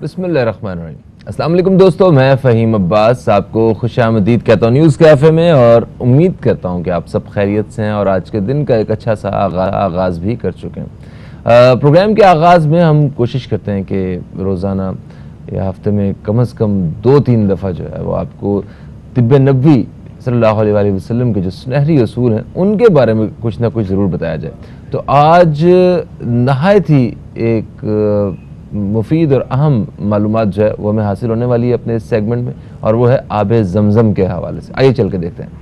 बिस्मिल्लाहिर्रहमानिर्रहीम। अस्सलाम वालेकुम दोस्तों, मैं फ़हीम अब्बास आपको खुशामदीद कहता हूँ न्यूज़ कैफ़े में, और उम्मीद करता हूँ कि आप सब खैरियत से हैं और आज के दिन का एक अच्छा सा आगाज़ भी कर चुके हैं। प्रोग्राम के आगाज़ में हम कोशिश करते हैं कि रोज़ाना या हफ्ते में कम से कम 2-3 दफ़ा जो है वो आपको तिब्बे नबवी सल्लल्लाहु अलैहि वसल्लम के जो सुनहरी असूल हैं उनके बारे में कुछ ना कुछ ज़रूर बताया जाए। तो आज नहायत ही एक मुफीद और अहम मालूमात जो है वो हमें हासिल होने वाली है अपने इस सेगमेंट में, और वो है आब ज़मज़म के हवाले से। आइए चल के देखते हैं।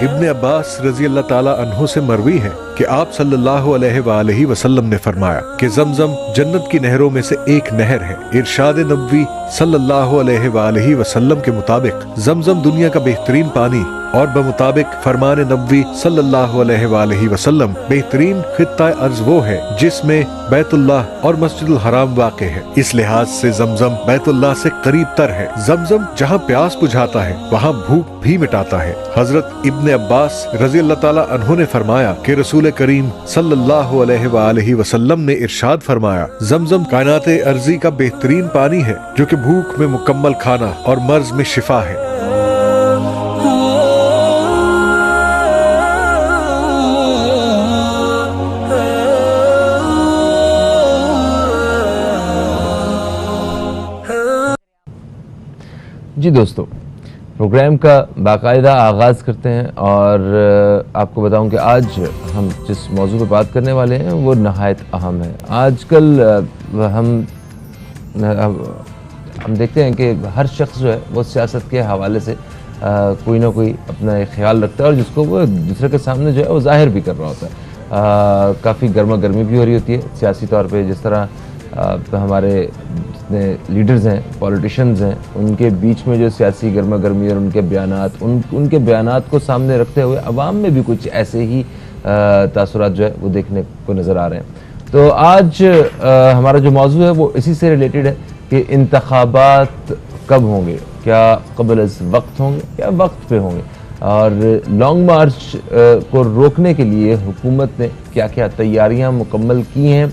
इब्न अब्बास रजी अल्लाह ताला अन्हु से मरवी है कि आप सल्लल्लाहु अलैहि वसल्लम ने फरमाया कि जमजम जन्नत की नहरों में से एक नहर है। इरशाद नबवी सल्लल्लाहु अलैहि वसल्लम के मुताबिक जमजम दुनिया का बेहतरीन पानी और बमुताबिक फरमान नबवी सल्लल्लाहु अलैहि वसल्लम बेहतरीन खित्ता अर्ज वो है जिसमें बैतुल्लाह और मस्जिदुल हराम वाक़े है। इस लिहाज से जमजम बैतुल्लाह से करीब तर है। जमजम जहाँ प्यास बुझाता है वहाँ भूख भी मिटाता है। हजरत इब्न अब्बास रज़ी अल्लाह ताला अन्हु ने फरमाया कि रसूल करीम सल्लल्लाहु अलैहि वसल्लम ने इरशाद फरमाया, जमजम कायनाते अर्जी का बेहतरीन पानी है जो कि भूख में मुकम्मल खाना और मर्ज में शिफा है। जी दोस्तों, प्रोग्राम का बाकायदा आगाज़ करते हैं, और आपको बताऊं कि आज हम जिस मौजू पर बात करने वाले हैं वो नहायत अहम है। आजकल हम देखते हैं कि हर शख्स जो है वो सियासत के हवाले से कोई ना कोई अपना एक ख्याल रखता है, और जिसको वो दूसरे के सामने जो है वो जाहिर भी कर रहा होता है। काफ़ी गर्मा गर्मी भी हो रही होती है सियासी तौर पे। जिस तरह हमारे जितने लीडर्स हैं, पॉलिटिशियंस हैं, उनके बीच में जो सियासी गर्मा गर्मी और उनके बयानात, उनके बयानात को सामने रखते हुए अवाम में भी कुछ ऐसे ही तासुरात जो है वो देखने को नज़र आ रहे हैं। तो आज हमारा जो मौजू है वो इसी से रिलेटेड है कि इंतखाबात कब होंगे, क्या क़ब्ल वक्त होंगे या वक्त पे होंगे, और लॉन्ग मार्च को रोकने के लिए हुकूमत ने क्या क्या तैयारियां मुकम्मल की हैं,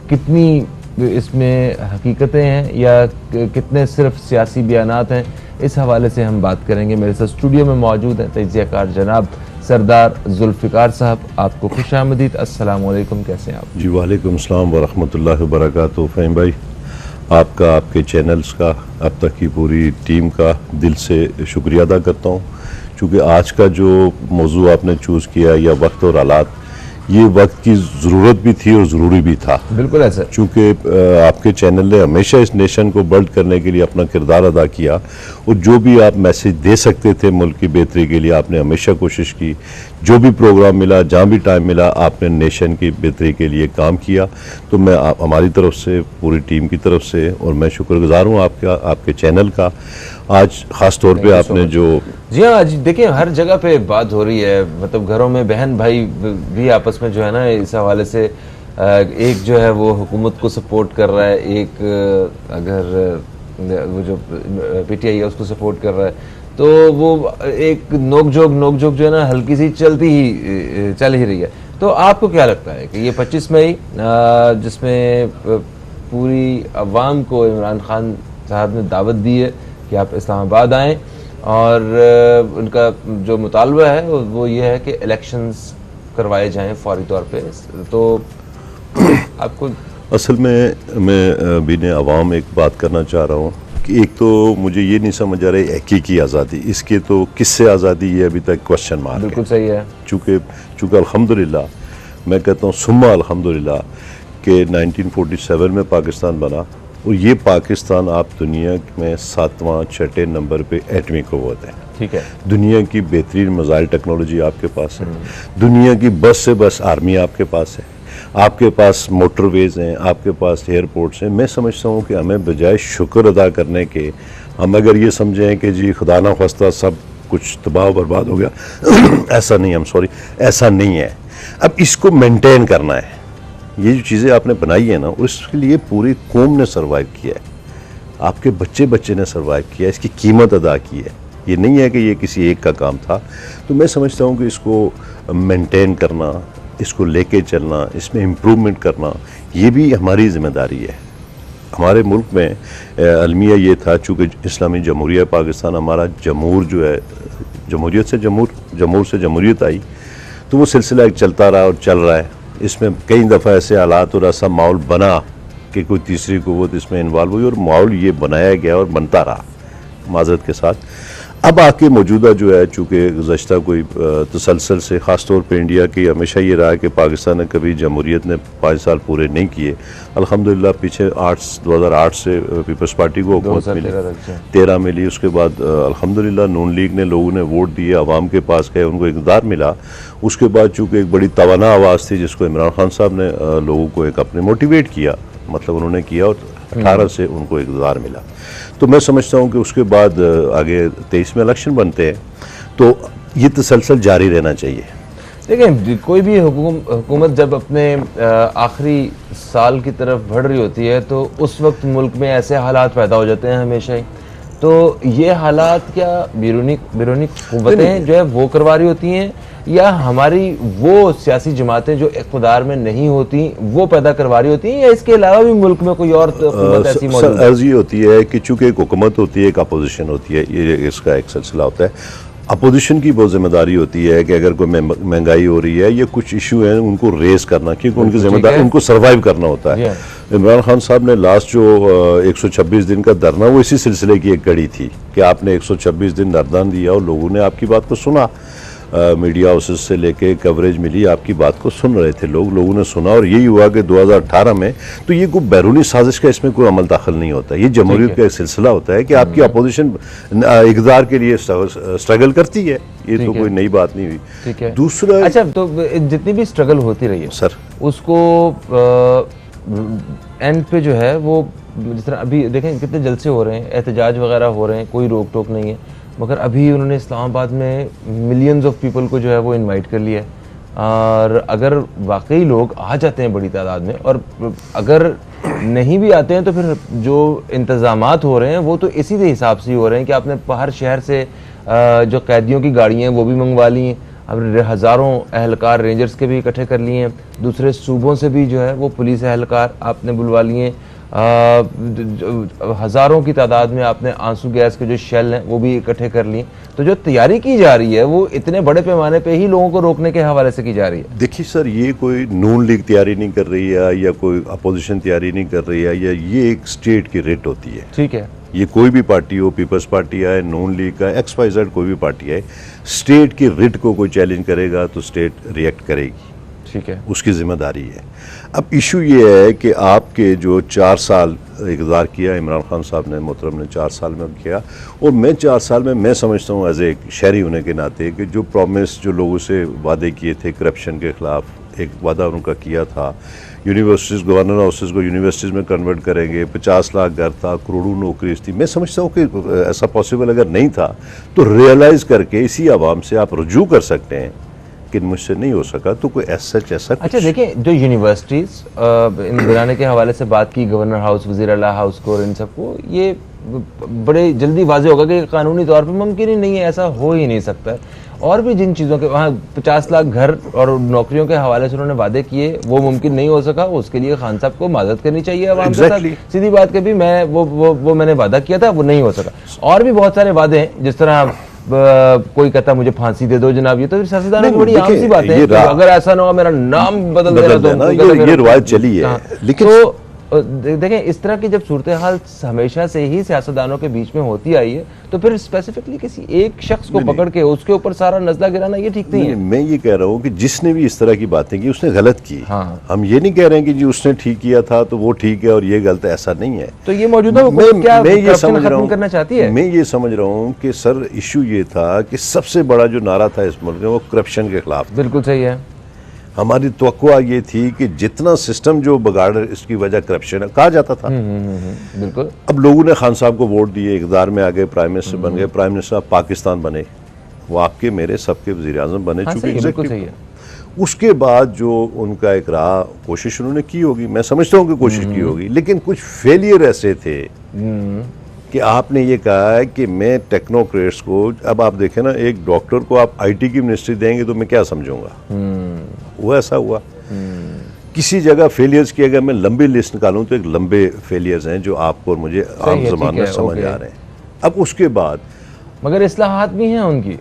कितनी इसमें हकीकतें हैं या कितने सिर्फ सियासी बयानात हैं, इस हवाले से हम बात करेंगे। मेरे साथ स्टूडियो में मौजूद हैं तजियाकार जनाब सरदार जुल्फ़िकार साहब। आपको खुशामदीद। अस्सलाम वालेकुम, कैसे हैं आप? जी वालेकुम अस्सलाम व रहमतुल्लाहि व बरकातुहू। फ़हीम भाई, आपका, आपके चैनल्स का, अब तक की पूरी टीम का दिल से शुक्रिया अदा करता हूँ, चूँकि आज का जो मौजू आपने चूज़ किया या वक्त और हालात, ये वक्त की ज़रूरत भी थी और ज़रूरी भी था। बिल्कुल ऐसा, चूँकि आपके चैनल ने हमेशा इस नेशन को बिल्ड करने के लिए अपना किरदार अदा किया, और जो भी आप मैसेज दे सकते थे मुल्क की बेहतरी के लिए आपने हमेशा कोशिश की। जो भी प्रोग्राम मिला, जहाँ भी टाइम मिला, आपने नेशन की बेहतरी के लिए काम किया। तो मैं हमारी तरफ से, पूरी टीम की तरफ से, और मैं शुक्रगुजार हूँ आपका, आपके चैनल का। आज ख़ास तौर पे आपने जो, जी हाँ, आज देखिए हर जगह पे बात हो रही है, मतलब घरों में बहन भाई भी आपस में जो है ना इस हवाले से एक जो है वो हुकूमत को सपोर्ट कर रहा है, एक अगर वो जो पीटीआई है उसको सपोर्ट कर रहा है, तो वो एक नोक झोंक जो है ना हल्की सी चल ही रही है। तो आपको क्या लगता है कि ये 25 मई जिसमें पूरी अवाम को इमरान खान साहब ने दावत दी है कि आप इस्लामाबाद आएँ, और उनका जो मुतालबा है वो ये है कि इलेक्शंस करवाए जाएं फौरी तौर पे, तो आपको असल में मैं बीने अवाम एक बात करना चाह रहा हूँ कि एक तो मुझे ये नहीं समझ आ रहा है हकीकी आज़ादी, इसके तो किससे आज़ादी ये अभी तक क्वेश्चन मार्क है। बिल्कुल सही है। चूँकि अल्हम्दुलिल्लाह, मैं कहता हूँ सुम्मा अल्हम्दुलिल्लाह कि 1947 में पाकिस्तान बना, और ये पाकिस्तान आप दुनिया में 7वां 6 नंबर पे एटमी क़ुव्वत है। ठीक है, दुनिया की बेहतरीन मिसाइल टेक्नोलॉजी आपके पास है, दुनिया की बस से बस आर्मी आपके पास है, आपके पास मोटरवेज़ हैं, आपके पास एयरपोर्ट्स हैं। मैं समझता हूँ कि हमें बजाय शुक्र अदा करने के, हम अगर ये समझें कि जी खुदा ना ख्वास्ता सब कुछ तबाह बर्बाद हो गया ऐसा नहीं, ऐसा नहीं है। अब इसको मेंटेन करना है। ये जो चीज़ें आपने बनाई है ना, उसके लिए पूरी कौम ने सर्वाइव किया है। आपके बच्चे बच्चे ने सर्वाइव किया, इसकी कीमत अदा की है। ये नहीं है कि ये किसी एक का काम था। तो मैं समझता हूँ कि इसको मेंटेन करना, इसको लेके चलना, इसमें इम्प्रूवमेंट करना, ये भी हमारी ज़िम्मेदारी है। हमारे मुल्क में अलमिया ये था, चूँकि इस्लामी जमहूरिया पाकिस्तान हमारा जमहूर जो है, जमहूरियत से जमहूर से जमहूरियत आई, तो वो सिलसिला एक चलता रहा और चल रहा है। इसमें कई दफ़ा ऐसे हालात और ऐसा माहौल बना कि कोई तीसरी क़ुव्वत इसमें इन्वॉल्व हुई और माहौल ये बनाया गया और बनता रहा माज़रत के साथ। अब आके मौजूदा जो है, चूँकि गुज़श्ता कोई तसलसल से ख़ास तौर पे इंडिया की हमेशा ये रहा है कि पाकिस्तान ने कभी जमहूरियत ने 5 साल पूरे नहीं किए। अल्हम्दुलिल्लाह पीछे 2008 से पीपल्स पार्टी को हुकूमत मिली, 13 मिली, उसके बाद अल्हम्दुलिल्लाह नून लीग ने, लोगों ने वोट दिए, आवाम के पास गए, उनको इक़्तिदार मिला। उसके बाद चूँकि एक बड़ी तवाना आवाज़ थी जिसको इमरान खान साहब ने लोगों को एक अपने मोटिवेट किया, मतलब उन्होंने किया और 18 से उनको इक़्तिदार मिला। तो मैं समझता हूँ कि उसके बाद आगे 23 में इलेक्शन बनते हैं, तो ये तसलसल जारी रहना चाहिए। देखें, कोई भी हुकूमत जब अपने आखिरी साल की तरफ बढ़ रही होती है तो उस वक्त मुल्क में ऐसे हालात पैदा हो जाते हैं हमेशा ही। तो ये हालात क्या बैरूनी कुव्वतें जो है वो करवा रही होती हैं, या हमारी वो सियासी जमातें जो इक़्तिदार में नहीं होती वो पैदा करवा रही होती हैं, या इसके अलावा भी मुल्क में कोई और कुव्वत ऐसी मौजूद है? अर्ज़ ये होती है कि चूँकि एक हुकूमत होती है, एक अपोजिशन होती है, ये इसका एक सिलसिला होता है। अपोजिशन की बहुत जिम्मेदारी होती है कि अगर कोई महंगाई हो रही है या कुछ इशू है उनको रेस करना, क्योंकि उनकी जिम्मेदारी उनको सर्वाइव करना होता है। इमरान खान साहब ने लास्ट जो 126 दिन का धरना, वो इसी सिलसिले की एक कड़ी थी कि आपने 126 दिन धरना दिया और लोगों ने आपकी बात को सुना। मीडिया हाउसेस से लेके कवरेज मिली, आपकी बात को सुन रहे थे लोगों ने सुना, और यही हुआ कि 2018 में तो ये कोई बैरूनी साजिश का इसमें कोई अमल दाखिल नहीं होता। ये जमहूरियत का एक सिलसिला होता है कि आपकी अपोजिशन इक़्तिदार के लिए स्ट्रगल करती है, ये तो कोई नई बात नहीं हुई। ठीक है। दूसरा, अच्छा, तो जितनी भी स्ट्रगल होती रही है सर, उसको एंड पे जो है वो, जिस तरह अभी देखें कितने जलसे हो रहे हैं, एहतजाज वगैरह हो रहे हैं, कोई रोक टोक नहीं है, मगर अभी उन्होंने इस्लामाबाद में मिलियंस ऑफ पीपल को जो है वो इनवाइट कर लिया है। और अगर वाकई लोग आ जाते हैं बड़ी तादाद में, और अगर नहीं भी आते हैं तो फिर जो इंतज़ामात हो रहे हैं वो तो इसी के हिसाब से ही हो रहे हैं कि आपने हर शहर से जो कैदियों की गाड़ियाँ हैं वो भी मंगवा ली हैं, अब हज़ारों अहलकार रेंजर्स के भी इकट्ठे कर लिए हैं, दूसरे सूबों से भी जो है वो पुलिस अहलकार आपने बुलवा लिए हैं, हज़ारों की तादाद में आपने आंसू गैस के जो शेल हैं वो भी इकट्ठे कर लिए। तो जो तैयारी की जा रही है वो इतने बड़े पैमाने पे ही लोगों को रोकने के हवाले से की जा रही है। देखिए सर, ये कोई नून लीग तैयारी नहीं कर रही है या कोई अपोजिशन तैयारी नहीं कर रही है, या ये एक स्टेट की रिट होती है। ठीक है, ये कोई भी पार्टी हो, पीपल्स पार्टी है, नून लीग का, XYZ कोई भी पार्टी है, स्टेट की रिट को कोई चैलेंज करेगा तो स्टेट रिएक्ट करेगी। ठीक है, उसकी जिम्मेदारी है। अब इशू ये है कि आपके जो 4 साल इक़्तिदार किया इमरान खान साहब ने, मोहतरम ने 4 साल में किया, और मैं 4 साल में मैं समझता हूँ एज एक शहरी होने के नाते कि जो प्रॉमिस जो लोगों से वादे किए थे करप्शन के ख़िलाफ़, एक वादा उनका किया था, यूनिवर्सिटीज़, गवर्नर हाउसेज़ को यूनिवर्सिटीज़ में कन्वर्ट करेंगे, 50 लाख घर था, करोड़ों नौकरीज थी। मैं समझता हूँ कि ऐसा पॉसिबल अगर नहीं था तो रियलाइज़ करके इसी आवाम से आप रुजू कर सकते हैं कि मुझसे नहीं हो सका, तो कोई ऐसा। अच्छा देखिए, जो यूनिवर्सिटीज़ इन बनाने के हवाले से बात की, गवर्नर हाउस, वज़ीर आला हाउस को और इन सबको, ये बड़े जल्दी वाज़ेह होगा कि कानूनी तौर पे मुमकिन ही नहीं है, ऐसा हो ही नहीं सकता है। और भी जिन चीज़ों के वहाँ 50 लाख घर और नौकरियों के हवाले से उन्होंने वादे किए वो मुमकिन नहीं हो सका, उसके लिए खान साहब को माजरत करनी चाहिए अवाम के साथ। सीधी बात कभी मैं वो मैंने वादा किया था, वो नहीं हो सका। और भी बहुत सारे वादे हैं, जिस तरह कोई कहता मुझे फांसी दे दो जनाब, ये तो फिर सियासतदानों की बड़ी आम सी बात है, अगर ऐसा ना हो मेरा नाम बदल देना, ये रिवायत चली है। लेकिन देखें, इस तरह की जब सूरत हाल हमेशा से ही सियासतदानों के बीच में होती आई है, तो फिर स्पेसिफिकली किसी एक शख्स को पकड़ के उसके ऊपर सारा नजला गिराना ये ठीक नहीं है। मैं ये कह रहा हूँ कि जिसने भी इस तरह की बातें की उसने गलत की। हाँ। हम ये नहीं कह रहे हैं कि जी उसने ठीक किया था तो वो ठीक है और ये गलत है, ऐसा नहीं है। तो ये मौजूदा हुकूमत क्या खत्म करना चाहती है? मैं ये समझ रहा हूँ कि सर इशू ये था कि सबसे बड़ा जो नारा था इस मुल्क में वो करप्शन के खिलाफ। बिल्कुल सही है। हमारी तवक्को ये थी कि जितना सिस्टम जो बगाड़ इसकी वजह करप्शन है कहा जाता था। बिल्कुल। अब लोगों ने खान साहब को वोट दिए, इक़्तिदार में आ गए, प्राइम मिनिस्टर बन गए, प्राइम मिनिस्टर ऑफ पाकिस्तान बने, वो आपके मेरे सबके वज़ीर आज़म बने। हाँ, चूंकि बिल्कुल सही है। उसके बाद जो उनका एक रहा, कोशिश उन्होंने की होगी, मैं समझता हूँ कि कोशिश की होगी, लेकिन कुछ फेलियर ऐसे थे कि आपने ये कहा है कि मैं टेक्नोक्रेट्स को, अब आप देखें ना, एक डॉक्टर को आप आईटी की मिनिस्ट्री देंगे तो मैं क्या समझूंगा, वो ऐसा हुआ। किसी जगह फेलियर्स की अगर मैं लंबी लिस्ट निकालूं तो एक लंबे फेलियर्स हैं जो आपको और मुझे आम जबान में समझ आ रहे हैं। अब उसके बाद मगर इस्लाहात भी हैं उनकी,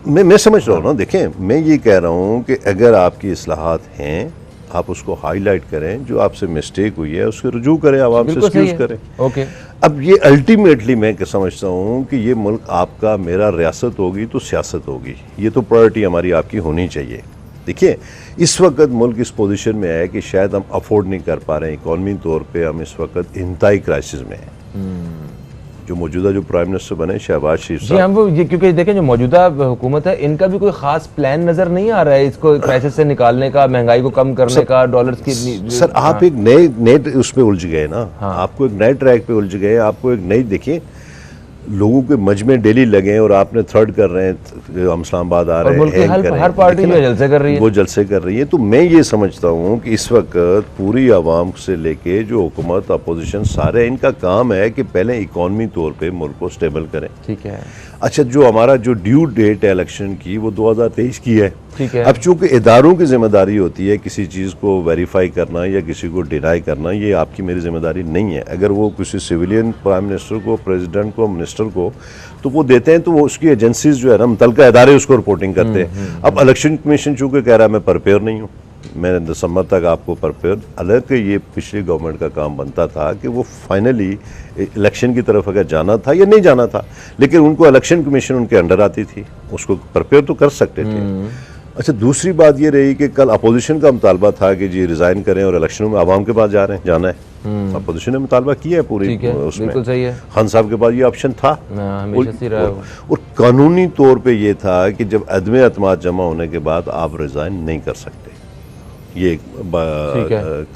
मैं समझ रहा हूँ ना, देखें मैं ये कह रहा हूँ कि अगर आपकी इस्लाहात हैं आप उसको हाईलाइट करें, जो आपसे मिस्टेक हुई है उसके रुजू करें, आवाम से एक्सक्यूज करें। ओके। अब ये अल्टीमेटली मैं समझता हूँ कि ये मुल्क आपका मेरा रियासत होगी तो सियासत होगी, ये तो प्रायोरिटी हमारी आपकी होनी चाहिए। देखिए इस वक्त मुल्क इस पोजीशन में है कि शायद हम अफोर्ड नहीं कर पा रहे हैं, इकॉनमी तौर पे हम इस वक्त इंतहाई क्राइसिस में हैं। जो मौजूदा जो प्राइम मिनिस्टर बने शहबाज शरीफ जी हम वो ये, क्योंकि देखें जो मौजूदा हुकूमत है इनका भी कोई खास प्लान नजर नहीं आ रहा है इसको क्राइसिस से निकालने का, महंगाई को कम करने का, डॉलर्स की। सर आप एक नए उस पे उलझ गए ना, आपको एक नए ट्रैक पे उलझ गए, आपको एक नई, देखिए लोगों के मजमे डेली लगे हैं और आपने थर्ड कर रहे हैं, हम इस्लामाबाद आ रहे हैं, हर पार्टी जो जलसे कर रही है, वो जलसे कर रही है। तो मैं ये समझता हूँ कि इस वक्त पूरी आवाम से लेके जो हुकूमत अपोजिशन सारे, इनका काम है कि पहले इकॉनमी तौर पे मुल्क को स्टेबल करें। ठीक है। अच्छा जो हमारा जो ड्यू डेट है इलेक्शन की वो 2023 की है। ठीक है। अब चूंकि इदारों की जिम्मेदारी होती है किसी चीज़ को वेरीफाई करना या किसी को डिनाई करना, ये आपकी मेरी जिम्मेदारी नहीं है। अगर वो किसी सिविलियन प्राइम मिनिस्टर को, प्रेसिडेंट को, मिनिस्टर को तो वो देते हैं, तो वो उसकी एजेंसीज जो है ना, मुतल्लिका इदारे उसको रिपोर्टिंग करते हैं। अब इलेक्शन कमीशन चूंकि कह रहा है मैं प्रिपेयर नहीं हूँ, मैं दिसंबर तक आपको प्रिपेयर, हालांकि ये पिछली गवर्नमेंट का काम बनता था कि वो फाइनली इलेक्शन की तरफ अगर जाना था या नहीं जाना था, लेकिन उनको इलेक्शन कमीशन उनके अंडर आती थी, उसको प्रिपेयर तो कर सकते थे। अच्छा दूसरी बात ये रही कि कल अपोजिशन का मुतालबा था कि जी रिजाइन करें और इलेक्शनों में आवाम के पास जाना है। अपोजिशन ने मुतालबा किया है पूरी उसमें, बिल्कुल सही है। खान साहब के पास ये ऑप्शन था हमेशा से रहा है। और कानूनी तौर पे ये था कि जब अदम एतमाद जमा होने के बाद आप रिजाइन नहीं कर सकते, ये एक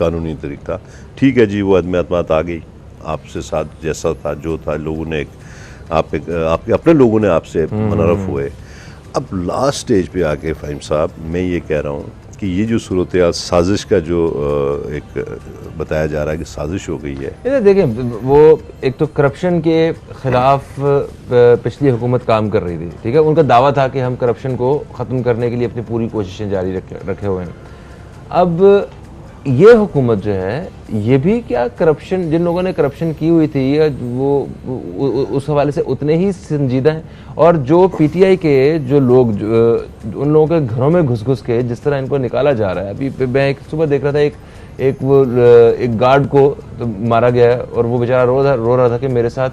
कानूनी तरीका। ठीक है जी, वो अदम एतमाद आ गई, आपसे साथ जैसा था जो था, लोगों ने आपके अपने लोगों ने आपसे मुनरफ हुए। अब लास्ट स्टेज पे आके फ़हीम साहब मैं ये कह रहा हूँ कि ये जो सूरत साजिश का जो एक बताया जा रहा है कि साजिश हो गई है। देखिए वो एक तो करप्शन के खिलाफ पिछली हुकूमत काम कर रही थी, ठीक है, उनका दावा था कि हम करप्शन को ख़त्म करने के लिए अपनी पूरी कोशिशें जारी रखे हुए हैं। अब ये हुकूमत जो है ये भी क्या करप्शन, जिन लोगों ने करप्शन की हुई थी या वो उस हवाले से उतने ही संजीदा हैं, और जो पीटीआई के जो लोग उन लोगों के घरों में घुस के जिस तरह इनको निकाला जा रहा है। अभी मैं एक सुबह देख रहा था एक गार्ड को तो मारा गया है और वो बेचारा रो रहा था कि मेरे साथ,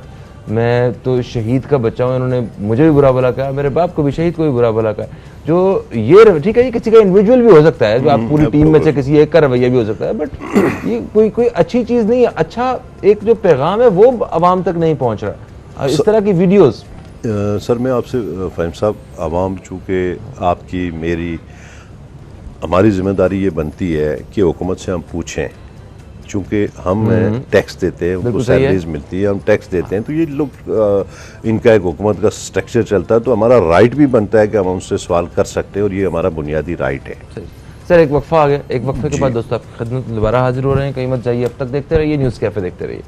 मैं तो शहीद का बच्चा हूँ, इन्होंने मुझे भी बुरा भला कहा, मेरे बाप को भी, शहीद को भी बुरा भला कहा। जो ये ठीक है, ये किसी का इंडिविजुअल भी हो सकता है, जो आप पूरी टीम में से किसी एक का रवैया भी हो सकता है, बट ये कोई अच्छी चीज़ नहीं है। अच्छा एक जो पैगाम है वो आवाम तक नहीं पहुँच रहा, इस तरह की वीडियोज़। सर मैं आपसे फ़हीम साहब, आवाम चूँकि आपकी मेरी हमारी जिम्मेदारी ये बनती है कि हुकूमत से हम पूछें, चूँकि हम टैक्स देते हैं, उनको सैलरीज मिलती है, हम टैक्स देते हैं, तो ये लोग इनका एक हुकूमत का स्ट्रक्चर चलता है, तो हमारा राइट भी बनता है कि हम उनसे सवाल कर सकते हैं और ये हमारा बुनियादी राइट है। सर एक वक्फा आ गया, एक वक्फे के बाद दोस्तों आपकी खिदमत में दोबारा हाजिर हो रहे हैं, कहीं मत जाइए, अब तक देखते रहिए न्यूज़ कैफे, देखते रहिए।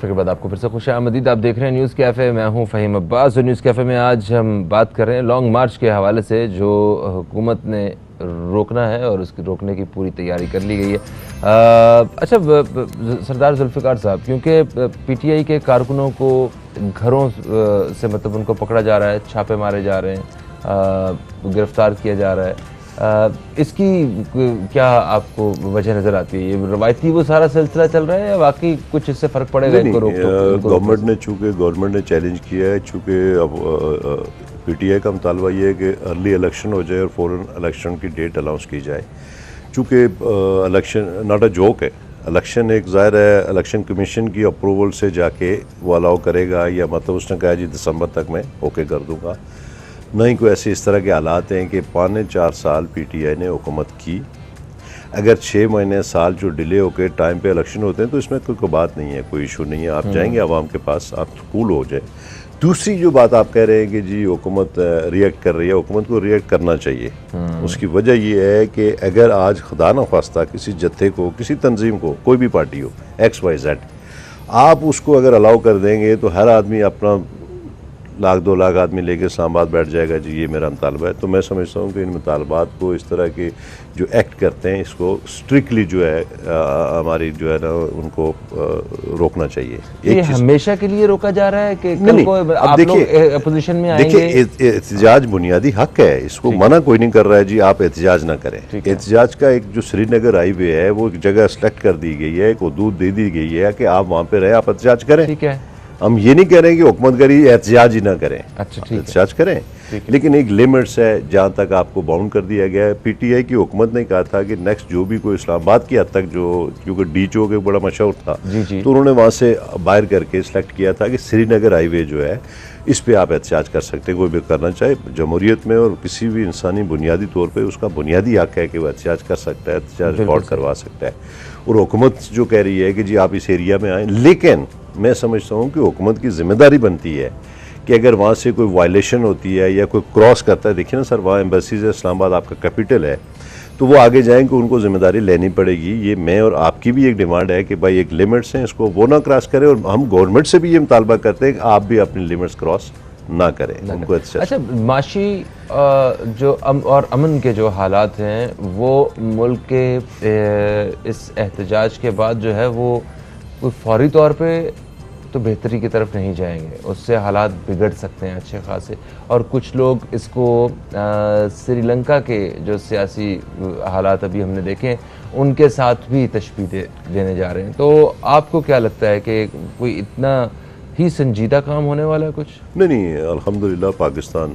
के बाद आपको फिर से खुशामदीद, आप देख रहे हैं न्यूज़ कैफ़े, मैं हूं फ़हीम अब्बास और न्यूज़ कैफ़े में आज हम बात कर रहे हैं लॉन्ग मार्च के हवाले से जो हुकूमत ने रोकना है और उसकी रोकने की पूरी तैयारी कर ली गई है। अच्छा सरदार जुल्फ़िकार साहब, क्योंकि पीटीआई के कारकुनों को घरों से मतलब उनको पकड़ा जा रहा है, छापे मारे जा रहे हैं, गिरफ्तार किया जा रहा है, इसकी क्या आपको वजह नज़र आती है? ये रवायती वो सारा सिलसिला चल रहा है या वाकई कुछ इससे फ़र्क पड़ेगा? गवर्नमेंट ने चैलेंज किया है, चूँकि अब पीटीआई का मुतालबा ये है कि अर्ली इलेक्शन हो जाए और फ़ौरन इलेक्शन की डेट अनाउंस की जाए। चूँकि इलेक्शन नॉट अ जोक है, इलेक्शन एक ज़ाहिर है इलेक्शन कमीशन की अप्रूवल से जाके वो अलाउ करेगा, या मतलब उसने कहा जी दिसंबर तक मैं ओके कर दूँगा। नहीं कोई ऐसे इस तरह के हालात हैं कि 4.25 साल पीटीआई ने हुकूमत की। अगर 6 महीने साल जो डिले होकर टाइम पे इलेक्शन होते हैं तो इसमें कोई बात नहीं है, कोई इशू नहीं है। आप जाएंगे आवाम के पास, आप कूल हो जाए। दूसरी जो बात आप कह रहे हैं कि जी हुकूमत रिएक्ट कर रही है, हुकूमत को रिएक्ट करना चाहिए। उसकी वजह ये है कि अगर आज खुदा न खास्ता किसी जत्थे को, किसी तंजीम को, कोई भी पार्टी हो XYZ, आप उसको अगर अलाउ कर देंगे तो हर आदमी अपना 1 2 लाख आदमी लेके इस्लामाबाद बैठ जाएगा, जी ये मेरा मुतालबा है। तो मैं समझता हूँ कि इन मुतालबात को, इस तरह के जो एक्ट करते हैं, इसको स्ट्रिक्टली जो है हमारी जो है ना उनको रोकना चाहिए। ये हमेशा के लिए रोका जा रहा है कि नहीं, को अब आप देखिए, लोग अपोजिशन में आएंगे? देखिए, एहतजाज बुनियादी हक है, इसको मना कोई नहीं कर रहा है जी आप एहतजाज ना करें। एहतजाज का एक जो श्रीनगर हाईवे है वो एक जगह सेलेक्ट कर दी गई है, एक हदूद दे दी गई है कि आप वहाँ पे रहे, आप एहतजाज करें। ठीक है, हम ये नहीं कह रहे कि हुकूमत करी एहतजाज ही ना करें। अच्छा ठीक है, एहतजाज करें, लेकिन एक लिमिट्स है जहाँ तक आपको बाउंड कर दिया गया है। PTI की हुकूमत ने कहा था कि नेक्स्ट जो भी कोई इस्लामाबाद की हद तक जो, क्योंकि DHO के बड़ा मशहूर था, जी। तो उन्होंने वहाँ से बाहर करके सिलेक्ट किया था कि श्रीनगर हाईवे जो है इस पे आप एहतजाज कर सकते हैं, कोई भी करना चाहे। जमहूरियत में और किसी भी इंसानी बुनियादी तौर पे उसका बुनियादी हक है कि वह एहतजाज कर सकता है, एहतजाज रिकॉर्ड करवा सकता है। और हुकूमत जो कह रही है कि जी आप इस एरिया में आएँ, लेकिन मैं समझता हूँ कि हुकूमत की जिम्मेदारी बनती है कि अगर वहाँ से कोई वायलेशन होती है या कोई क्रॉस करता है, देखिए ना सर, वहाँ एम्बेसीज है, इस्लामाबाद आपका कैपिटल है, तो वो आगे जाएंगे, उनको जिम्मेदारी लेनी पड़ेगी। ये मैं और आपकी भी एक डिमांड है कि भाई एक लिमिट्स हैं, इसको वो ना क्रॉस करें। और हम गवर्नमेंट से भी ये मुतालबा करते हैं कि आप भी अपनी लिमिट्स क्रॉस ना करें, उनको अच्छा, माशी जो और अमन के जो हालात हैं वो मुल्क के इस एहतजाज के बाद जो है वो कोई फौरी तौर पे तो बेहतरी की तरफ नहीं जाएंगे, उससे हालात बिगड़ सकते हैं अच्छे खासे। और कुछ लोग इसको श्रीलंका के जो सियासी हालात अभी हमने देखे उनके साथ भी तशबीह देने जा रहे हैं। तो आपको क्या लगता है कि कोई इतना ही संजीदा काम होने वाला है कुछ? नहीं, अल्हम्दुलिल्लाह पाकिस्तान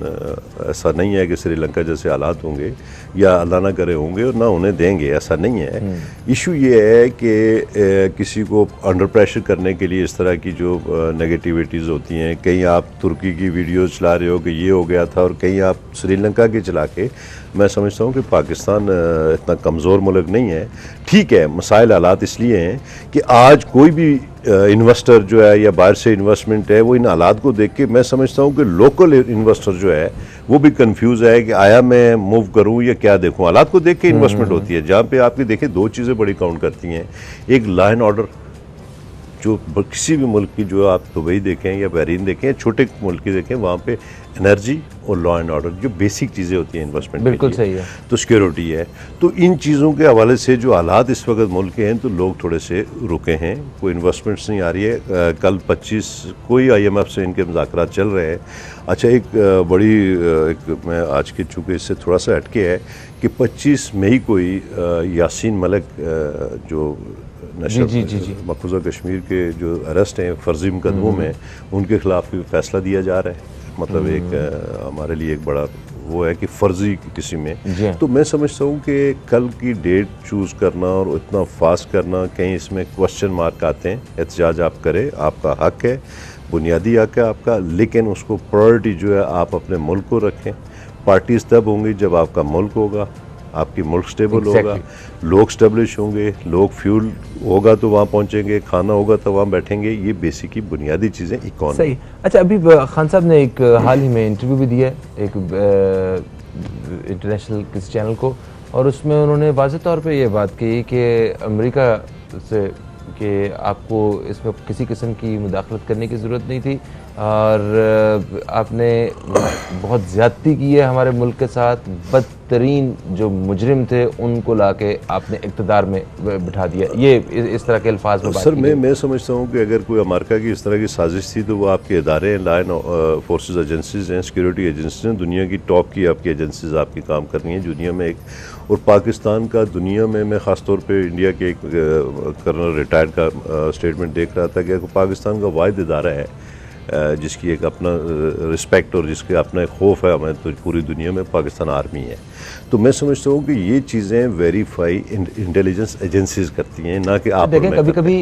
ऐसा नहीं है कि श्रीलंका जैसे हालात होंगे या अल्लाह ना करे होंगे और ना उन्हें देंगे, ऐसा नहीं है। इशू ये है कि किसी को अंडर प्रेशर करने के लिए इस तरह की जो नेगेटिविटीज़ होती हैं, कहीं आप तुर्की की वीडियोज़ चला रहे हो कि ये हो गया था और कहीं आप श्रीलंका की चला के, मैं समझता हूँ कि पाकिस्तान इतना कमज़ोर मुल्क नहीं है। ठीक है, मसाइल हालात इसलिए हैं कि आज कोई भी इन्वेस्टर जो है या बाहर से इन्वेस्टमेंट है, वो इन हालात को देख के मैं समझता हूँ कि लोकल इन्वेस्टर जो है वो भी कंफ्यूज है कि आया मैं मूव करूँ या क्या देखूँ। हालात को देख के इन्वेस्टमेंट होती है, जहाँ पे आपकी देखें 2 चीज़ें बड़ी काउंट करती हैं। एक लॉ एंड ऑर्डर, जो किसी भी मुल्क की, जो आप दुबई देखें या बहरीन देखें या छोटे मुल्क की देखें, वहाँ पे एनर्जी और लॉ एंड ऑर्डर जो बेसिक चीज़ें होती हैं इन्वेस्टमेंट, बिल्कुल सही है। तो सिक्योरिटी है। तो इन चीज़ों के हवाले से जो हालात इस वक्त मुल्क के हैं, तो लोग थोड़े से रुके हैं, कोई इन्वेस्टमेंट्स नहीं आ रही है। कल 25 कोई IMF से इनके मुज़ाकरात चल रहे हैं। अच्छा, एक मैं आज के चूँकि इससे थोड़ा सा हटके है कि 25 मई कोई यासीन मलिक जो मकबूजा कश्मीर के जो अरेस्ट हैं फर्जी मुकदमों में, उनके खिलाफ भी फैसला दिया जा रहा है। मतलब एक हमारे लिए एक बड़ा वो है कि फर्जी किसी में। तो मैं समझता हूँ कि कल की डेट चूज़ करना और इतना फास्ट करना, कहीं इसमें क्वेश्चन मार्क आते हैं। एहतजाज आप करें, आपका हक है, बुनियादी हक है आपका, लेकिन उसको प्रायोरिटी जो है आप अपने मुल्क को रखें। पार्टीज तब होंगी जब आपका मुल्क होगा, आपकी मुल्क स्टेबल होगा, लोग स्टेब्लिश होंगे, लोग फ्यूल होगा तो वहाँ पहुँचेंगे, खाना होगा तो वहाँ बैठेंगे। ये बेसिक ही बुनियादी चीज़ें इकॉनमी। सही। अच्छा, अभी खान साहब ने एक हाल ही में इंटरव्यू भी दिया है एक इंटरनेशनल किसी चैनल को, और उसमें उन्होंने वाज़ेह तौर पे ये बात की कि अमेरिका से कि आपको इसमें किसी किस्म की मुदाखलत करने की ज़रूरत नहीं थी और आपने बहुत ज़्यादती की है हमारे मुल्क के साथ। बदतरीन जो मुजरिम थे उनको लाके आपने इक़्तिदार में बिठा दिया। ये इस तरह के अल्फाज में बात सर, मैं समझता हूँ कि अगर कोई अमेरिका की इस तरह की साजिश थी तो वो आपके इदारे हैं, लॉ एंड फोर्सेस एजेंसीज हैं, सिक्योरिटी एजेंसीज हैं, दुनिया की टॉप की आपकी एजेंसीज आपकी काम कर रही हैं दुनिया में। एक और पाकिस्तान का दुनिया में, मैं ख़ास तौर पे इंडिया के एक कर्नल रिटायर्ड का स्टेटमेंट देख रहा था कि पाकिस्तान का वाहिद इदारा है जिसकी एक अपना रिस्पेक्ट और जिसके अपना खौफ है हमें तो पूरी दुनिया में पाकिस्तान आर्मी है। तो मैं समझता हूँ कि ये चीज़ें वेरीफाई इंटेलिजेंस एजेंसीज करती हैं, ना कि आप देखें कभी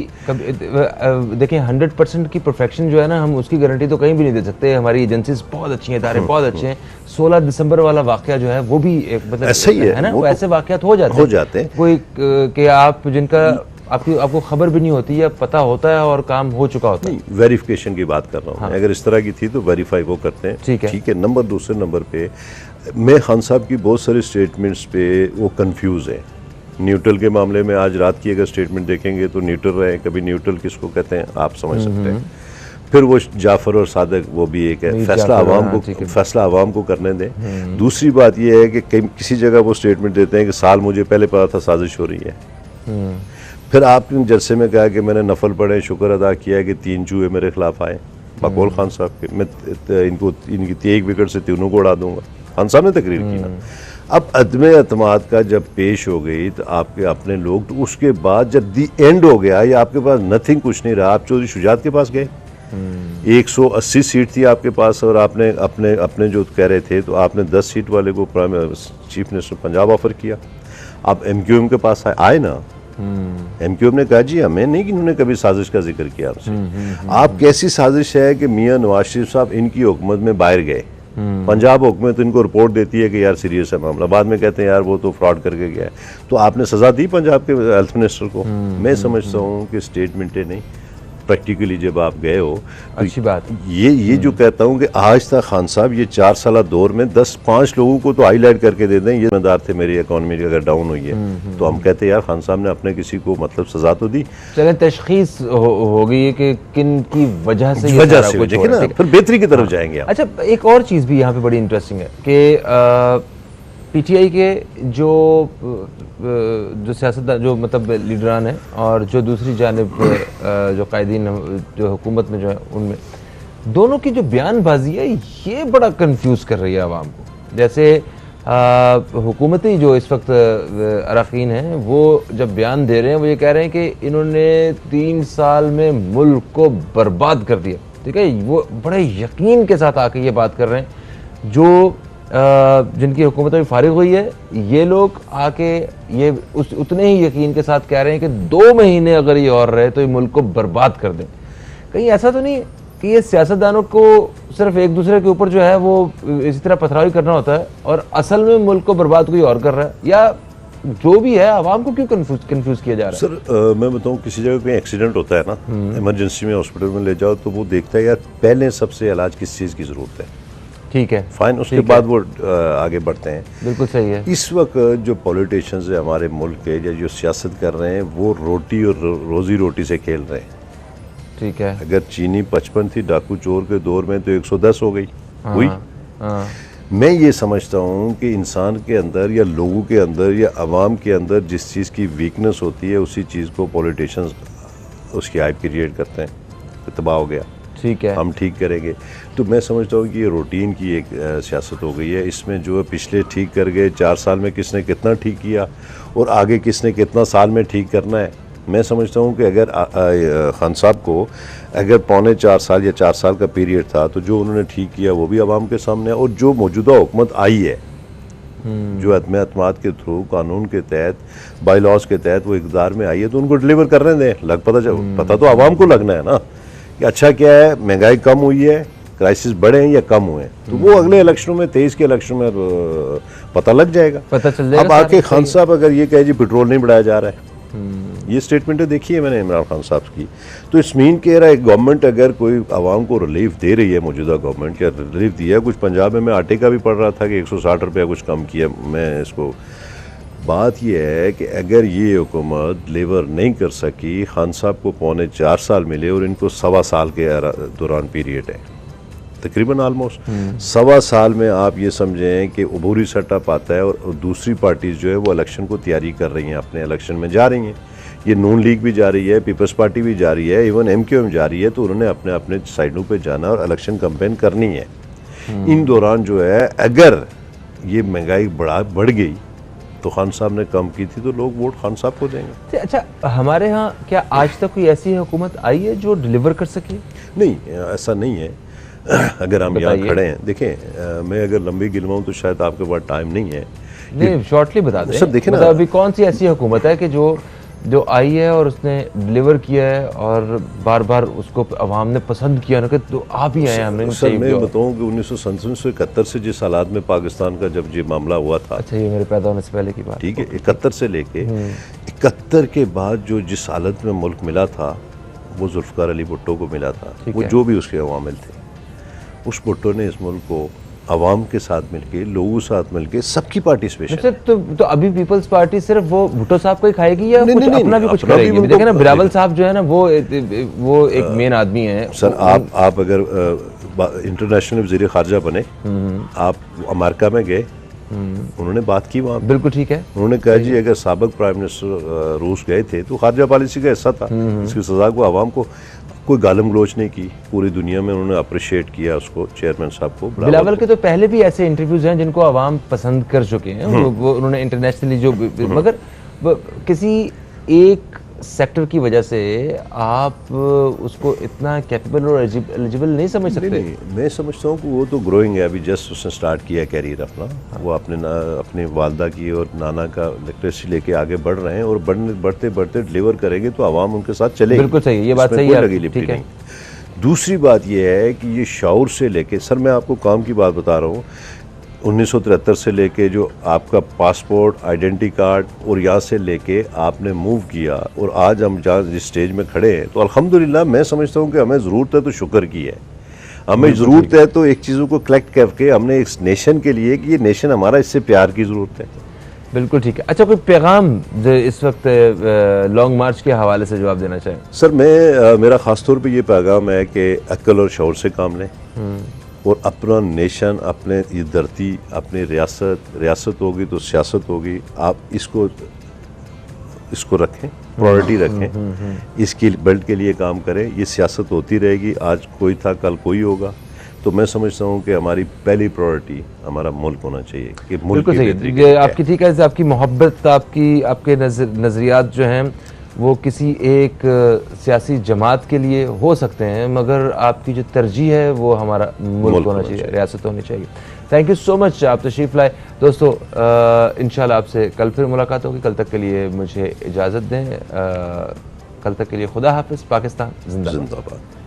देखिए 100% की परफेक्शन जो है ना, हम उसकी गारंटी तो कहीं भी नहीं दे सकते। हमारी एजेंसीज बहुत अच्छी हैं, इदारे बहुत अच्छे हैं। 16 दिसंबर वाला वाकया जो है वो भी एक मतलब ऐसा ही है ना, वो ऐसे वाकयात हो जाते हैं कोई कि आप जिनका आपको खबर भी नहीं होती या पता होता है और काम हो चुका होता है। वेरिफिकेशन की बात कर रहा हूँ। अगर इस तरह की थी तो वेरीफाई वो करते हैं, ठीक है। दूसरे नंबर पे मैं खान साहब की बहुत सारे स्टेटमेंट्स पे वो कंफ्यूज है। न्यूट्रल के मामले में आज रात की अगर स्टेटमेंट देखेंगे तो न्यूट्रल रहे, कभी न्यूट्रल किसको कहते हैं आप समझ सकते हैं। फिर वो जाफर और सादक वो भी एक है, फैसला आवाम को करने दें। दूसरी बात ये है कि किसी जगह वो स्टेटमेंट देते हैं कि साल मुझे पहले पता था साजिश हो रही है। फिर आपने जलसे में कहा कि मैंने नफल पढ़े, शुक्र अदा किया कि 3 चूहे मेरे खिलाफ आए बकौल खान साहब के, मैं इनकी 1 विकेट से तीनों को उड़ा दूंगा। खान साहब ने तकरीर की ना। अब अदम एतमाद का जब पेश हो गई तो आपके अपने लोग, तो उसके बाद जब दी एंड हो गया या आपके पास नथिंग कुछ नहीं रहा, आप चौधरी शुजात के पास गए। 180 सीट थी आपके पास और आपने अपने जो कह रहे थे तो आपने 10 सीट वाले को चीफ मिनिस्टर पंजाब ऑफर किया। आप MQM के पास आए ना, MQM ने कहा जी हमें नहीं कि इन्होंने कभी साजिश का जिक्र किया आपसे। आप कैसी साजिश है कि मियां नवाज शरीफ साहब इनकी हुकूमत में बाहर गए, पंजाब हुकूमत तो इनको रिपोर्ट देती है कि यार सीरियस है मामला, बाद में कहते हैं यार वो तो फ्रॉड करके गया है। तो आपने सजा दी पंजाब के हेल्थ मिनिस्टर को। मैं समझता हूँ कि स्टेटमेंटें नहीं, प्रैक्टिकली जब आप गए हो तो अच्छी बात। ये जो कहता हूँ कि आज तक खान साहब ये 4 साल दौर में 10-5 लोगों को तो हाईलाइट करके दे दें, ये जिम्मेदार थे मेरी इकॉनमी अगर डाउन हुई है तो हम कहते हैं यार खान साहब ने अपने किसी को मतलब सजा तो दी। चलें तशखीस हो गई है कि किन की वजह से देखिए ना, फिर बेहतरी की तरफ जाएंगे। अच्छा, एक और चीज़ भी यहाँ पे बड़ी इंटरेस्टिंग है कि PTI के जो सियासतदान जो मतलब लीडरान हैं और जो दूसरी जानिब जो कायदीन जो हुकूमत में जो है उनमें दोनों की जो बयानबाजी है ये बड़ा कंफ्यूज कर रही है आवाम को। जैसे हुकूमती जो इस वक्त अरकान हैं वो जब बयान दे रहे हैं वो ये कह रहे हैं कि इन्होंने 3 साल में मुल्क को बर्बाद कर दिया। ठीक है, वो बड़े यकीन के साथ आके ये बात कर रहे हैं। जो जिनकी हुकूमत में फारिग हुई है ये लोग आके ये उतने ही यकीन के साथ कह रहे हैं कि 2 महीने अगर ये और रहे तो ये मुल्क को बर्बाद कर दें। कहीं ऐसा तो नहीं कि ये सियासतदानों को सिर्फ एक दूसरे के ऊपर जो है वो इसी तरह पथरावी करना होता है और असल में मुल्क को बर्बाद कोई और कर रहा है, या जो भी है आवाम को क्यों कंफ्यूज किया जा रहा है? सर मैं बताऊं, किसी जगह कोई एक्सीडेंट होता है ना, इमरजेंसी में हॉस्पिटल में ले जाओ तो वो देखता है यार पहले सबसे इलाज किस चीज़ की ज़रूरत है। ठीक है, फाइन, उसके बाद वो आगे बढ़ते हैं। बिल्कुल सही है। इस वक्त जो पॉलिटिशियंस है हमारे मुल्क के या जो सियासत कर रहे हैं वो रोटी और रोजी रोटी से खेल रहे हैं। ठीक है, अगर चीनी 55 थी डाकू चोर के दौर में तो 110 हो गई हुई। मैं ये समझता हूँ कि इंसान के अंदर या लोगों के अंदर या अवाम के अंदर जिस चीज़ की वीकनेस होती है उसी चीज़ को पॉलिटिशियंस उसकी हाइप क्रिएट करते हैं, तो तबाह हो गया, ठीक है, हम ठीक करेंगे। तो मैं समझता हूँ कि ये रूटीन की एक सियासत हो गई है। इसमें जो है पिछले ठीक कर गए, 4 साल में किसने कितना ठीक किया और आगे किसने कितना साल में ठीक करना है। मैं समझता हूँ कि अगर खान साहब को अगर 3.25 साल या 4 साल का पीरियड था तो जो उन्होंने ठीक किया वो भी आवाम के सामने है, और जो मौजूदा हुकूमत आई है जो अदम एतमाद के थ्रू कानून के तहत बाई लॉज के तहत वो इक़्तिदार में आई है तो उनको डिलीवर करने दें। पता तो आवाम को लगना है ना कि अच्छा क्या है, महंगाई कम हुई है, क्राइसिस बढ़े हैं या कम हुए हैं, तो वो अगले इलेक्शनों में 23 के इलेक्शन में पता लग जाएगा, पता चल जाएगा। अब आके खान साहब अगर ये कहे जी पेट्रोल नहीं बढ़ाया जा रहा है, ये स्टेटमेंट देखी है मैंने इमरान खान साहब की, तो इस मीन कह रहा है गवर्नमेंट अगर कोई आवाम को रिलीफ दे रही है, मौजूदा गवर्नमेंट या रिलीफ दिया है। कुछ पंजाब में मैं आटे का भी पढ़ रहा था कि 160 रुपया कुछ कम किया। मैं इसको बात यह है कि अगर ये हुकूमत डिलीवर नहीं कर सकी, खान साहब को 3.25 साल मिले और इनको 1.25 साल के दौरान पीरियड है तकरीबन ऑलमोस्ट 1.25 साल में आप ये समझें कि अबूरी सेटअप आता है और दूसरी पार्टीज जो है वो इलेक्शन को तैयारी कर रही हैं, अपने इलेक्शन में जा रही हैं। ये नून लीग भी जा रही है, पीपल्स पार्टी भी जा रही है, इवन MQM जा रही है, तो उन्होंने अपने अपने साइडों पे जाना और इलेक्शन कैंपेन करनी है। इन दौरान जो है अगर ये महंगाई बढ़ गई तो खान साहब ने कम की थी तो लोग वोट खान साहब को देंगे। अच्छा, हमारे यहाँ क्या आज तक कोई ऐसी हुकूमत आई है जो डिलीवर कर सके? नहीं, ऐसा नहीं है। अगर हम यहाँ खड़े हैं, देखें, मैं अगर लंबी गिनवाऊँ तो शायद आपके पास टाइम नहीं है। नहीं, शॉर्टली बता दें। सर देखिए ना, मतलब अभी कौन सी ऐसी हुकूमत है कि जो आई है और उसने डिलीवर किया है और बार बार उसको अवाम ने पसंद किया ना कि तो आप ही आए हमने। सर मैं बताऊं कि 1971 से जिस हालात में पाकिस्तान का जब ये मामला हुआ था, अच्छा ये मेरे पैदा होने से पहले की बात, ठीक है, 71 से लेके 71 के बाद जो जिस हालत में मुल्क मिला था वो जुल्फ़िकार अली भुट्टो को मिला था। वो जो भी उसके अवामिल थे, उस भुट्टो ने इस मुल्क को अवाम के साथ मिलके, लोगों के साथ मिलके, सबकी पार्टिसिपेशन। तो अभी पीपल्स पार्टी सिर्फ वो भुट्टो साहब को ही खाएगी या कुछ अपना भी कुछ करेगी? देखिए ना, बिलावल साहब जो है ना वो एक मेन आदमी है। सर आप अगर इंटरनेशनल वज़ीर ख़ारजा बने, आप अमेरिका में गए, उन्होंने बात की वहाँ। बिल्कुल ठीक है। उन्होंने कहा जी अगर साबिक प्राइम मिनिस्टर रूस गए थे तो खारजा पॉलिसी का हिस्सा था, इसकी सजा को आवाम को कोई गालम गलोच नहीं की, पूरी दुनिया में उन्होंने अप्रिशिएट किया उसको, चेयरमैन साहब को। बिलावल के तो पहले भी ऐसे इंटरव्यूज हैं जिनको आवाम पसंद कर चुके हैं, वो उन्होंने इंटरनेशनली जो, मगर किसी एक सेक्टर की वजह से आप उसको इतना कैपेबल और एलिजिबल नहीं समझ सकते। नहीं, मैं समझता हूँ कि वो तो ग्रोइंग है, अभी जस्ट उसने स्टार्ट किया कैरियर अपना। वो अपने वालदा की और नाना का इलेक्ट्रिसिटी लेके आगे बढ़ रहे हैं और बढ़ते बढ़ते डिलीवर करेंगे तो आवाम उनके साथ चलेगी। बिल्कुल सही, ये बात सही है, ठीक है। दूसरी बात ये है कि ये शऊर से लेके, सर मैं आपको काम की बात बता रहा हूँ, 1973 से लेके जो आपका पासपोर्ट, आइडेंटिटी कार्ड और यहाँ से लेके आपने मूव किया और आज हम जहाँ जिस स्टेज में खड़े हैं, तो अल्हम्दुलिल्लाह मैं समझता हूँ कि हमें ज़रूरत है तो शुक्र की है। हमें ज़रूरत है तो एक चीज़ों को कलेक्ट करके हमने इस नेशन के लिए कि ये नेशन हमारा, इससे प्यार की ज़रूरत है। बिल्कुल ठीक है। अच्छा, कोई पैगाम जो इस वक्त लॉन्ग मार्च के हवाले से जवाब देना चाहें? सर मेरा ख़ास तौर पर ये पैगाम है कि अक्ल और शऊर से काम लें और अपना नेशन, अपने ये धरती, अपनी रियासत होगी तो सियासत होगी, आप इसको रखें, प्रायोरिटी रखें, इसकी बिल्ड के लिए काम करें। ये सियासत होती रहेगी, आज कोई था कल कोई होगा। तो मैं समझता हूँ कि हमारी पहली प्रायोरिटी हमारा मुल्क होना चाहिए कि मुल्क की बेहतरी के लिए। आपकी ठीक है, आपकी मोहब्बत, आपके नज़रियात जो हैं वो किसी एक सियासी जमात के लिए हो सकते हैं, मगर आपकी जो तरजीह है वो हमारा मुल्क होना चाहिए, रियासत होनी चाहिए। थैंक यू सो मच, आप तशरीफ़ लाए। दोस्तों इंशाल्लाह आपसे कल फिर मुलाकात होगी। कल तक के लिए मुझे इजाज़त दें। कल तक के लिए खुदा हाफिज़। पाकिस्तान जिंदाबाद।